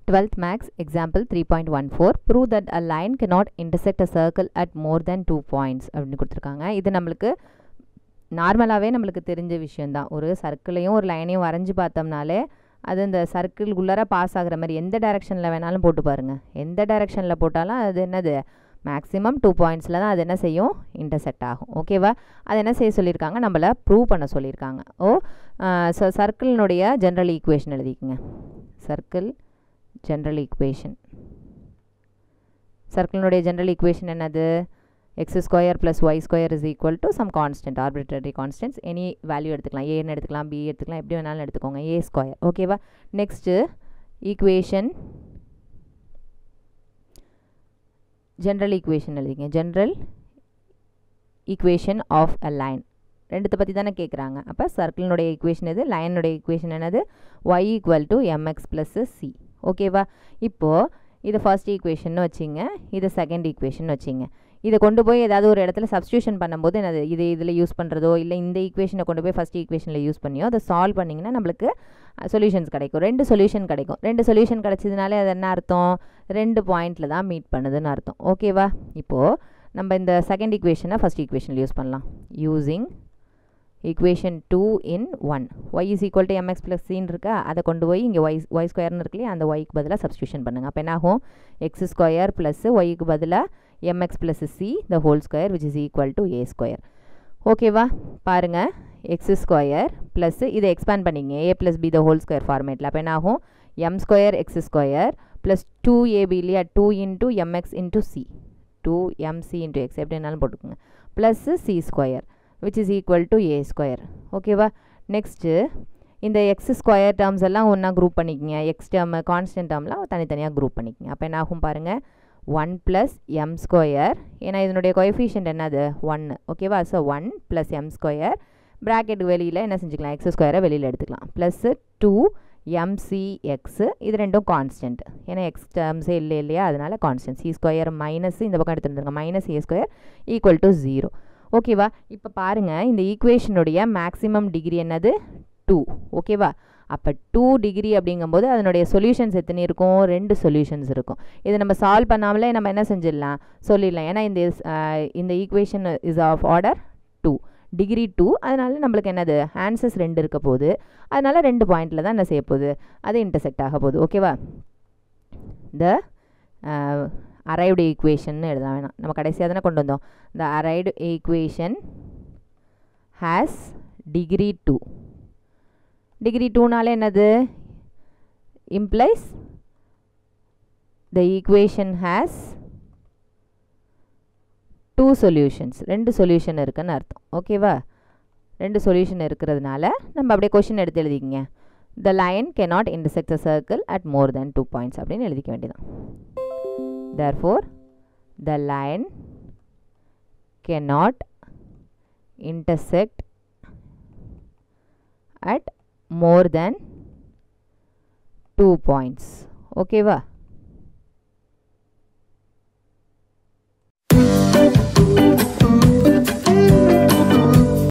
12th max example 3.14 prove that a line cannot intersect a circle at more than 2 points அப்படின்னு கொடுத்துருக்காங்க. இது நம்மளுக்கு நார்மலாகவே நம்மளுக்கு தெரிஞ்ச விஷயந்தான். ஒரு சர்க்கிளையும் ஒரு லைனையும் வரைஞ்சி பார்த்தோம்னாலே அது இந்த சர்க்கிள் உள்ளார பாஸ் ஆகிற மாதிரி எந்த டைரெக்ஷனில் வேணாலும் போட்டு பாருங்கள். எந்த டைரெக்ஷனில் போட்டாலும் அது என்னது மேக்ஸிமம் 2 பாயிண்ட்ஸில் தான் அது என்ன செய்யும், இன்டர்செக்ட் ஆகும். ஓகேவா? அது என்ன செய்ய சொல்லியிருக்காங்க, நம்மளை ப்ரூவ் பண்ண சொல்லியிருக்காங்க. சர்க்கிளினுடைய ஜென்ரல் ஈக்குவேஷன் எழுதிக்கங்க. Circle general equation. சர்க்கிளினுடைய general equation என்னது, x square plus y square is equal to some constant, arbitrary constants. any value எடுத்துக்கலாம், a ன்னு எடுத்துக்கலாம், b எடுத்துக்கலாம், எப்படி வேணாலும் எடுத்துக்கோங்க, a square. ஓகேவா? next equation general equation எழுதிங்க. general equation of a line ரெண்டுத்தை பற்றி தானே கேட்குறாங்க. அப்போ சர்க்கிளினுடைய ஈக்குவேஷன் எது, லைனுடைய ஈக்குவேஷன் என்னது, y equal to mx plus c. ஓகேவா? இப்போது இதை ஃபர்ஸ்ட் ஈக்குவேஷன் வச்சிங்க, இதை செகண்ட் ஈக்குவேஷன் வச்சிங்க. இதை கொண்டு போய் ஏதாவது ஒரு இடத்துல சப்ஸ்டியூஷன் பண்ணும்போது என்னது, இது இதில் யூஸ் பண்ணுறதோ இல்லை இந்த ஈக்குவேஷனை கொண்டு போய் ஃபஸ்ட் ஈக்குவேஷனில் யூஸ் பண்ணியோ அதை சால்வ் பண்ணிங்கன்னா நம்மளுக்கு சொல்யூஷன்ஸ் கிடைக்கும். 2 சொல்யூஷன் கிடைக்கும். 2 சொல்யூஷன் கிடச்சதுனாலே அது என்ன அர்த்தம், 2 பாயிண்டில் தான் மீட் பண்ணுதுன்னு அர்த்தம். ஓகேவா? இப்போது நம்ம இந்த செகண்ட் ஈக்குவேஷனை ஃபஸ்ட் ஈக்குவேஷனில் யூஸ் பண்ணலாம். Using equation 2 in 1 y is equal to mx plus c இருக்கா, அதை கொண்டு போய் இங்கே y ஸ்கொயர்னு இருக்குல்லையே அந்த yக்கு பதிலாக சப்ஸ்டியூஷன் பண்ணுங்கள். அப்போ என்ன ஆகும், x ஸ்கொயர் ப்ளஸ் yக்கு பதிலாக mx plus c the whole square which is equal to a square. ஓகேவா? பாருங்கள், x ஸ்கொயர் ப்ளஸ் இதை எக்ஸ்பேண்ட் பண்ணிங்க a plus b the whole square ஃபார்மேட்டில். அப்போ என்ன ஆகும், m square x square plus 2ab இல்லையா, 2 into mx into c, 2mc into x எப்படி என்னாலும் போட்டுக்கோங்க, plus c square which is equal to a square. ஓகேவா? நெக்ஸ்ட்டு இந்த x ஸ்கொயர் டேர்ம்ஸ் எல்லாம் ஒன்றா குரூப் பண்ணிக்கங்க, x டேர்ம் கான்ஸ்டன்ட் டேர்ம்லாம் தனித்தனியாக குரூப் பண்ணிக்கங்க. அப்போ என்ன ஆகும் பாருங்கள், 1 ப்ளஸ் m ஸ்கொயர், ஏன்னா இதனுடைய கோஎஃபிஷியன்ட் என்னது 1. ஓகேவா? So 1 plus m square bracket வெளியில் என்ன செஞ்சுக்கலாம், x ஸ்கொயரை வெளியில் எடுத்துக்கலாம், ப்ளஸ் 2 mcx, இது ரெண்டும் கான்ஸ்டன்ட், ஏன்னா x டேர்ம்ஸே இல்லையா அதனால் கான்ஸ்டன்ட். c ஸ்கொயர் மைனஸ் இந்த பக்கம் எடுத்துருந்துருங்க, minus a square equal to 0. ஓகேவா? இப்போ பாருங்கள், இந்த ஈக்குவேஷனுடைய மேக்ஸிமம் டிகிரி என்னது 2. ஓகேவா? அப்போ 2 டிகிரி அப்படிங்கும்போது அதனுடைய சொல்யூஷன்ஸ் எத்தனை இருக்கும், 2 சொல்யூஷன்ஸ் இருக்கும். இதை நம்ம சால்வ் பண்ணாமலே நம்ம என்ன செஞ்சிடலாம், சொல்லிடலாம். ஏன்னா இந்த equation is of order 2, degree 2, அதனால நம்மளுக்கு என்னது ஆன்சர்ஸ் 2 இருக்க போகுது. அதனால் 2 பாயிண்டில் தான் என்ன செய்ய போகுது, அது இன்டர்செக்ட் ஆக போகுது. ஓகேவா? த arrived equation எழுத வேணாம், நம்ம கடைசியாக தானே கொண்டு வந்தோம். the arrived equation has degree 2. degree 2நால என்னது, implies the equation has 2 solutions, 2 solution இருக்குன்னு அர்த்தம். ஓகேவா? 2 சொல்யூஷன் இருக்கிறதுனால நம்ம அப்படியே கொஷின் எடுத்து எழுதிக்கிங்க. the line cannot intersect a circle at more than 2 points அப்படின்னு எழுதிக்க வேண்டியதான். Therefore, the line cannot intersect at more than 2 points. Okay, va?